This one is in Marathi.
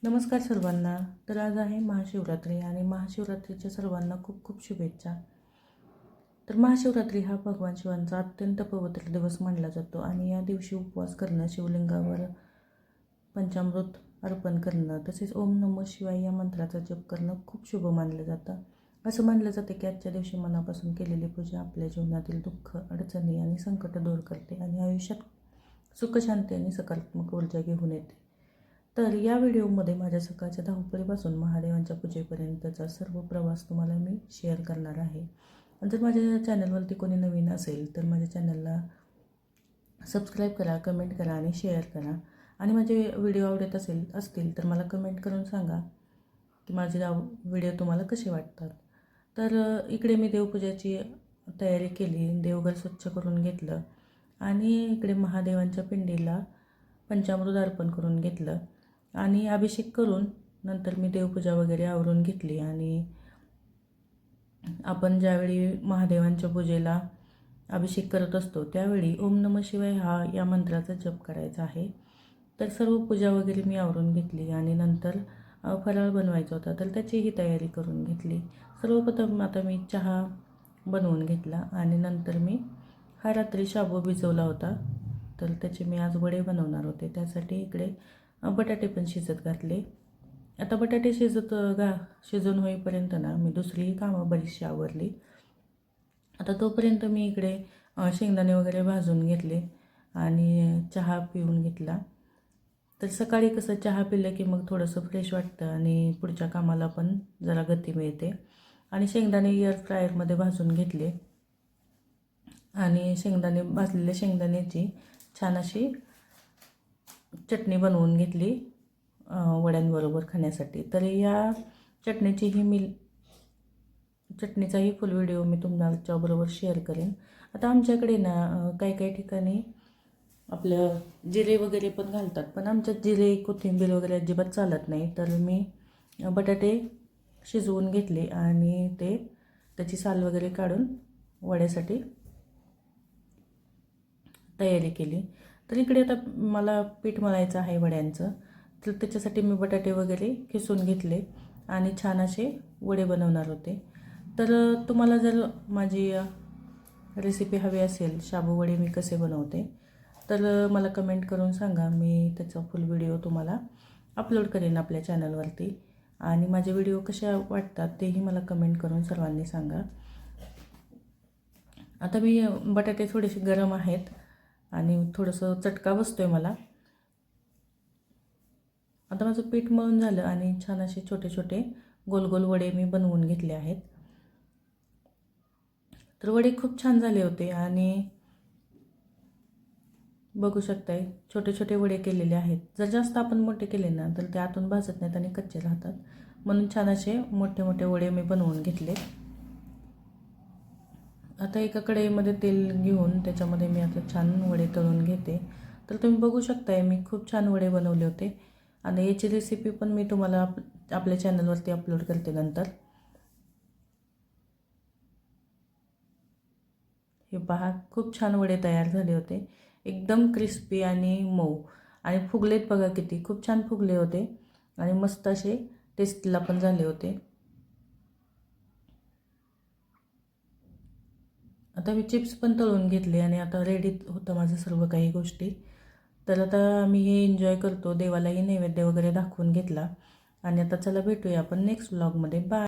नमस्कार सर्वांना. तर आज आहे महाशिवरात्री आणि महाशिवरात्रीच्या सर्वांना खूप खूप शुभेच्छा. तर महाशिवरात्री हा भगवान शिवांचा अत्यंत पवित्र दिवस मानला जातो आणि या दिवशी उपवास करणं, शिवलिंगावर पंचामृत अर्पण करणं, तसेच ओम नमः शिवाय या मंत्राचा जप करणं खूप शुभ मानलं जातं. असं मानलं जातं की आजच्या दिवशी मनापासून केलेली पूजा आपल्या जीवनातील दुःख, अडचणी आणि संकट दूर करते आणि आयुष्यात सुख, शांती आणि सकारात्मक ऊर्जा घेऊन येते. तर या व्हिडिओमध्ये माझ्या सकाळच्या धावपळीपासून महादेवांच्या पूजेपर्यंतचा सर्व प्रवास तुम्हाला मी शेअर करणार आहे. जर माझ्या चॅनलवरती कोणी नवीन असेल तर माझ्या चॅनलला सबस्क्राईब करा, कमेंट करा आणि शेअर करा. आणि माझे व्हिडिओ आवडत असतील तर मला कमेंट करून सांगा की माझे व्हिडिओ तुम्हाला कसे वाटतात. तर इकडे मी देवपूजाची तयारी केली, देवघर स्वच्छ करून घेतलं आणि इकडे महादेवांच्या पिंडीला पंचामृत अर्पण करून घेतलं आणि अभिषेक करून नंतर मी देवपूजा वगैरे आवरून घेतली. आणि आपण ज्यावेळी महादेवांच्या पूजेला अभिषेक करत असतो त्यावेळी ओम नमः शिवाय या मंत्राचा जप करायचा आहे. तर सर्व पूजा वगैरे मी आवरून घेतली आणि नंतर फराळ बनवायचा होता तर त्याचीही तयारी करून घेतली. सर्वप्रथम आता मी चहा बनवून घेतला आणि नंतर मी हा रात्री शाबू भिजवला होता तर त्याचे मी आज वडे बनवणार होते. त्यासाठी इकडे बटाटे पण शिजत घातले. आता बटाटे शिजून होईपर्यंत ना मी दुसरीही कामं बरीचशी आवरली. आता तोपर्यंत मी इकडे शेंगदाणे वगैरे भाजून घेतले आणि चहा पिऊन घेतला. तर सकाळी कसं चहा पिलं की मग थोडंसं फ्रेश वाटतं आणि पुढच्या कामाला पण जरा गती मिळते. आणि शेंगदाणे एअर फ्रायरमध्ये भाजून घेतले आणि भाजलेल्या शेंगदाण्याची छान अशी चटणी बनवून घेतली वड्यांबरोबर खाण्यासाठी. तर या चटणीचाही फुल व्हिडिओ मी तुमच्याबरोबर शेअर करेन. आता आमच्याकडे ना काही ठिकाणी आपलं जिरे वगैरे पण घालतात, पण आमच्यात जिरे, कोथिंबीर वगैरे अजिबात चालत नाही. तर मी बटाटे शिजवून घेतले आणि त्याची साल वगैरे काढून वड्यासाठी तयारी केली. तर इकडे आता मला पीठ मळायचं आहे वड्यांचं. तर त्याच्यासाठी मी बटाटे वगैरे किसून घेतले आणि छान असे वडे बनवणार होते. तर तुम्हाला जर माझी रेसिपी हवी असेल, शाबू वडे मी कसे बनवते, तर मला कमेंट करून सांगा. मी त्याचा फुल व्हिडिओ तुम्हाला अपलोड करेन आपल्या चॅनलवरती. आणि माझे व्हिडिओ कशा वाटतात तेही मला कमेंट करून सर्वांनी सांगा. आता मी बटाटे थोडेसे गरम आहेत आणि थोडंसं चटका बसतो आहे मला. आता माझं पीठ मळून झालं आणि छान असे छोटे छोटे गोल गोल वडे मी बनवून घेतले आहेत. तर वडे खूप छान झाले होते आणि बघू शकताय छोटे छोटे वडे केलेले आहेत. जर जास्त आपण मोठे केले ना तर ते आतून भाजत नाहीत आणि कच्चे राहतात, म्हणून छान असे मोठे मोठे वडे मी बनवून घेतले. आता एका कढईमध्ये तेल घेऊन त्याच्यामध्ये मी आता छान वडे तळून घेते. तर तुम्ही बघू शकताय मी खूप छान वडे बनवले होते आणि याची रेसिपी पण मी तुम्हाला आपल्या चॅनलवरती अपलोड करते नंतर. हे पहा, खूप छान वडे तयार झाले होते, एकदम क्रिस्पी आणि मऊ. आणि फुगलेत बघा किती, खूप छान फुगले होते आणि मस्त असे टेस्टला पण झाले होते. आता मी चिप्स पण तळून घेतले आणि आता रेडी होतं माझं सर्व काही गोष्टी. तर आता मी हे एन्जॉय करतो, देवालाही नैवेद्य वगैरे दाखवून घेतला आणि आता चला भेटूया आपण नेक्स्ट व्लॉगमध्ये. बाय.